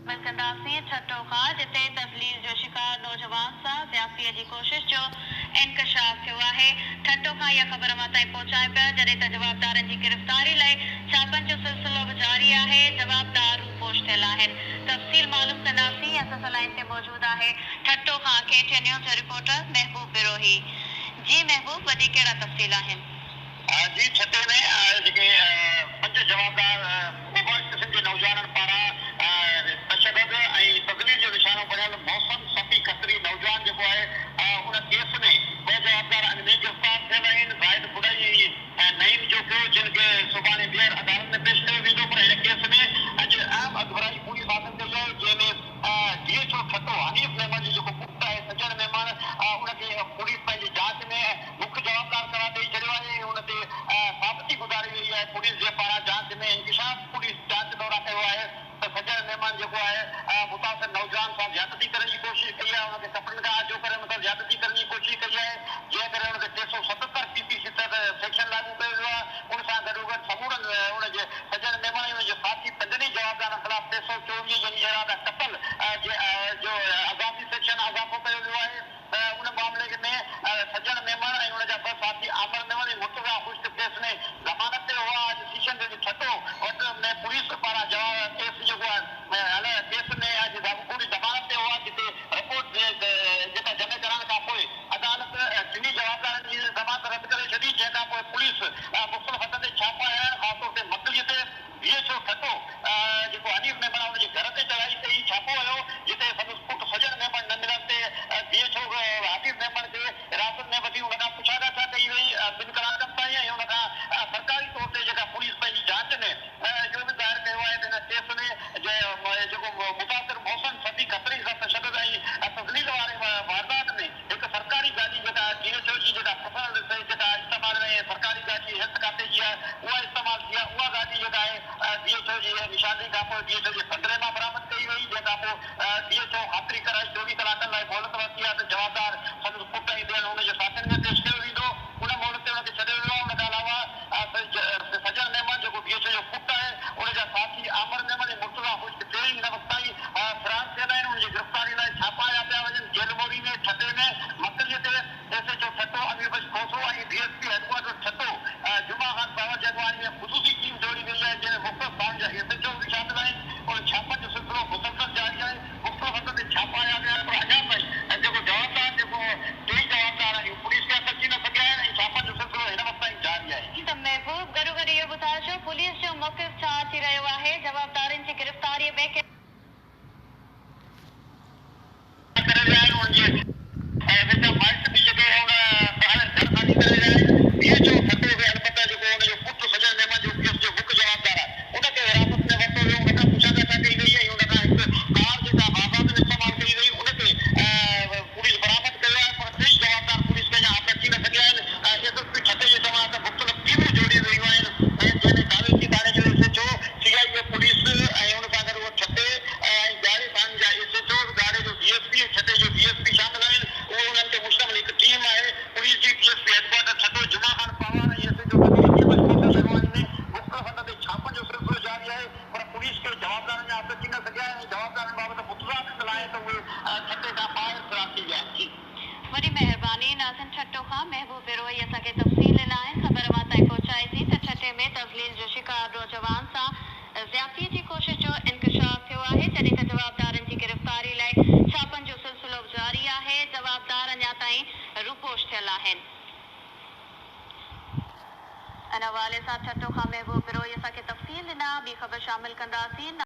कंदासीं छठो खां जिते तफ़लील जो शिकार नौजवान सां ज़्यादतीअ जी कोशिश जो इंकशाफ थियो आहे। छठो खां इहा ख़बर अमां ताईं पहुचाए पिया जॾहिं त जवाबदारनि जी गिरफ़्तारी लाइ छापनि जो सिलसिलो बि जारी आहे। जवाबदार रूपोश थियल आहिनि। तफ़सील मालूम कंदासीं। असां लाइन ते मौजूदु आहे छठो खां KTN न्यूज़ जो रिपोर्टर महबूब बिरोही। जी महबूब, वधीक कहिड़ा तफ़सील आहिनि? जी, छठे में जेके पंज जवाबदार ओभर क़िस्म जे नौजवाननि पारां तशदद ऐं तज़लील जो निशानो बणियल मौसम सफ़ी खतरी नौजवान जेको आहे उन केस में ॿ जवाबदार अॻु में गिरफ़्तार थियल आहिनि। ज़ाहिद बुडई ऐं नईम जो पियो जिन खे सुभाणे ॿीहर अदालत में पेश कयो वेंदो। पर हिन केस में अॼु अहम अॻुवारी पुलिस हासिल कई आहे जंहिंमें DHO छठो हनीफ़ मेमन जो जेको पुटु आहे सजन मेमन उनखे पुलिस पंहिंजी जांच में मुख्य जवाबदार करार ॾेई छॾियो आहे। उन ते साबिती गुज़ारी वई आहे पुलिस जे पारां जांच में इंकिशाफ पुलिस जांच दौरा कयो आहे त सजन मेमन जेको आहे मुतासिर नौजवान सां ज्यादती करण जी कोशिश कई आहे। उनखे कपड़नि खां आजो करे मतिलबु ज्यादती करण जी कोशिश कई आहे जंहिं करे उनखे 377 PPC सेक्शन लागू कयो वियो आहे। उन सां गॾोगॾु समूरनि उनजे सजन मेमन ऐं उनजे साथी पंजनि जवाबदारनि ख़िलाफ़ 324 जंहिंजी इरादा क़त्ल जो आज़ादी सेक्शन अज़ाफ़ो कयो वियो आहे। उन मामले में सजन मेमन ऐं उनजा ॿ साथी आमिर मेमन ऐं मुर्तज़ा खुश्क केस में ज़मानत ते हुआ। अॼु सीशन जो छठो वटि में पुलिस पारां जवाब केस जेको आहे केस में अॼु पूरी ज़मानत ते हुआ जिते रिपोर्ट जेका जमा कराइण खां पोइ अदालत टिनी जवाबदारनि जी ज़मानत रद्द करे छॾी। जंहिं खां पोइ पुलिस मुख़्तलिफ़ हथ ते छापा आया आहिनि। ख़ासि तौर ते मकली ते DHO छठो जेको हनीफ़ मेमन आहे उनजे घर ते चढ़ाई कई छापो हुयो जिते संदसि पुटु सजन मेमन न मिलण ते DHO हनीफ़ मेमन खे हिरासत में वठी हुन खां पुछाॻाछ कई वई 2 कलाकनि ताईं ऐं हुन खां सरकारी तौर ते जेका पुलिस पंहिंजी जांच में इहो बि ज़ाहिर कयो आहे त हिन केस में जेको मुतासिर मौसम सदी खतरे सां तशदद ऐं तज़लील वारे वारदात में हिकु सरकारी गाॾी जेका DHO जी जेका जेका इस्तेमाल में सरकारी गाॾी हेल्थ खाते जी आहे उहा इस्तेमाल थी आहे। उहा गाॾी जेका आहे DHO जी निशानी खां पोइ DHO जे संदरे मां बरामद कई वई। जंहिं खां पोइ DHO ख़ातिरी कराई 24 कलाकनि लाइ मोहलत वरिती आहे त जवाबदार संदसि पुट ऐं ॿियनि हुनजे साथियुनि में पेश कयो वेंदो। उन मोहलत ते हुनखे छॾियो वियो आहे। उन खां अलावा सजन मेमन जेको DHO जो पुटु आहे उनजा साथी आमिर मेमन ऐं मुर्तज़ा खुश्क टे हिन वक़्त ताईं फ़रार थियल आहिनि। उनजी गिरफ़्तारी लाइ छापा आया पिया वञनि। जेलमोरी में छठे में मकलीअ ते SHO छठो अमीर खोसो ऐं DSP हेडक्वार्टर छठो जुमा खान बाबा जगवानी में ख़ुसूसी टीम जोड़ी वई आहे जंहिंमें मुख़्तलिफ़ थाणनि जा SHO बि शामिल आहिनि। और छापनि जो सिलसिलो मुसलसल जारी आहे। मुख़्तलिफ़ हथ ते छापा आया पिया पर अञा ताईं जेको जवाबदार जेको टे जवाबदार आहिनि पुलिस खे अची न सघिया आहिनि ऐं छापनि जो सिलसिलो हिन वक़्त ताईं जारी आहे। त महबूब, गॾो गॾु इहो ॿुधाइजो पुलिस जो मौक़िफ़ छा थी रहियो आहे? जवाबदारनि जी गिरफ़्तारीअ में करे रहिया आहिनि। उनजे विच माइट बि जेके घर ख़ाली करे रहिया आहिनि। DHO छठो खे अलबत्ता जेको उनजो पुटु सजन मेमन जो केस जो मुख्य जवाबदार आहे उनखे हिरासत में वरितो वियो। उन खां पुछाॻाछ कई वई ऐं उन खां हिकु कार जेका बाज़ार में इस्तेमाल कई वई उनखे पुलिस बरामद कयो आहे। पर टे जवाबदार पुलिस खे अञा हथ अची न सघिया आहिनि। SSP छठे जे चवण त मुख़्तलिफ़ टीमूं जोड़ी रहियूं आहिनि जंहिंमें कावेती थाणे जो SHO CIA पुलिस ऐं उन सां गॾु उहो छठे ऐं ॻाढ़े थाणे जा SHO ॻाढ़े जो DSP ऐं छठे जो DSP शामिल आहिनि। उहो उन्हनि ते मुश्तमिल हिकु टीम आहे। पुलिस जी DSP हेडक्वार्टर छठो जुमा खान पवार ऐं SHO जगवानी में मुख़्तलिफ़ हंध ते छापनि जो सिलसिलो जारी आहे। पर पुलिस खे जवाबदारनि जा हथ अची न सघिया आहिनि। जवाबदारनि बाबति मुतज़ा ॾिनल आहे त उहे छठे खां ॿाहिरि फ़रार थी विया आहिनि। वॾी महिरबानी। नाज़िन छठो खां महबूब बिरोही असांखे तफ़सील ॾिना आहिनि। ख़बर अमां ताईं पहुचाईसीं त छठे में तज़लील जो शिकार नौजवान सां ज़्यादतीअ जी कोशिश जो इंकशाफ थियो आहे जॾहिं त जवाबदारनि जी गिरफ़्तारी लाइ छापनि जो सिलसिलो जारी आहे। जवाबदार अञा ताईं रूपोश थियल आहिनि। इन हवाले सां छठो खां महबूब बिरोही असांखे तफ़सील ॾिना। ॿी ख़बर शामिल कंदासीं।